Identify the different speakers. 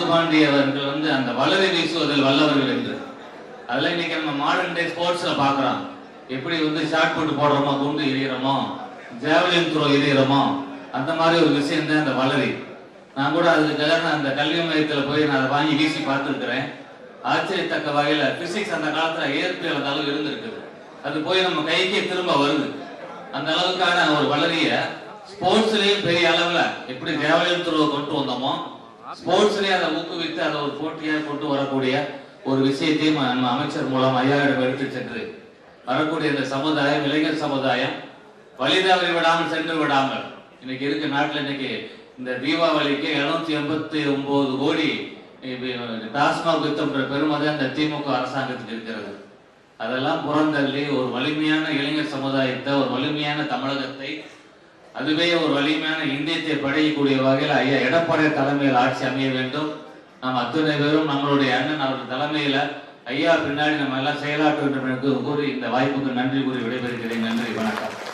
Speaker 1: பாண்டி அவர்கள் அந்த வளரை வீசுவதில் வல்லவர்கள் என்று. அதெல்லாம் இன்னைக்கு நம்ம மாடர்ன் டே ஸ்போர்ட்ஸ்ல பாக்குறோம். எப்படி ஷார்ட் புட் போடுறோமோ, குண்டு எறிகிறோமோ, ஜாவலின் த்ரோ எறிகிறோமோ, அந்த மாதிரி ஒரு விஷயம் தான் இந்த வளரி. நான் கூட அதுக்காக அந்த கல்வி மையத்தில் போய் நான் அதை வாங்கி வீசி பார்த்துருக்கிறேன். ஆச்சரியத்தக்க வகையில பிசிக்ஸ் அந்த காலத்துல இயற்பியல் அந்த அளவு இருந்திருக்குது. அது போய் நம்ம கைக்கே திரும்ப வருது. அந்த அளவுக்கான ஒரு வளரிய ஸ்போர்ட்ஸ்லயும் பெரிய அளவுல எப்படி ஜாவலின் த்ரோ கொண்டு வந்தோமோ, ஸ்போர்ட்ஸ்லயே அதை ஊக்குவித்து அதை ஒரு போட்டியாக கொண்டு வரக்கூடிய ஒரு விஷயத்தையும் நம்ம அமைச்சர் மூலம் ஐயாவிடம் எடுத்து சென்று வரக்கூடிய இந்த சமுதாயம், இளைஞர் சமுதாயம் வழிதவறி விடாமல் சென்று விடாமல், இன்னைக்கு இருக்க நாட்டில் இன்னைக்கு இந்த தீபாவளிக்கு 789 கோடி டாஸ்மாக் வித்தம்ன்ற பெருமதி அந்த திமுக அரசாங்கத்துக்கு இருக்கிறது. அதெல்லாம் புறந்தள்ளி ஒரு வலிமையான இளைஞர் சமுதாயத்தை, ஒரு வலிமையான தமிழகத்தை, அதுவே ஒரு வலிமையான இந்தியத்தை படையக்கூடிய வகையில் ஐயா எடப்பாடி தலைமையில் ஆட்சி அமைய வேண்டும். நாம் அத்தனை பேரும் நம்மளுடைய அண்ணன் அவர்கள் தலைமையில ஐயா பின்னாடி நம்ம எல்லாம் செயலாற்ற வேண்டும் என்று கூறி இந்த வாய்ப்புக்கு நன்றி கூறி விடைபெறுகிறேன். நன்றி, வணக்கம்.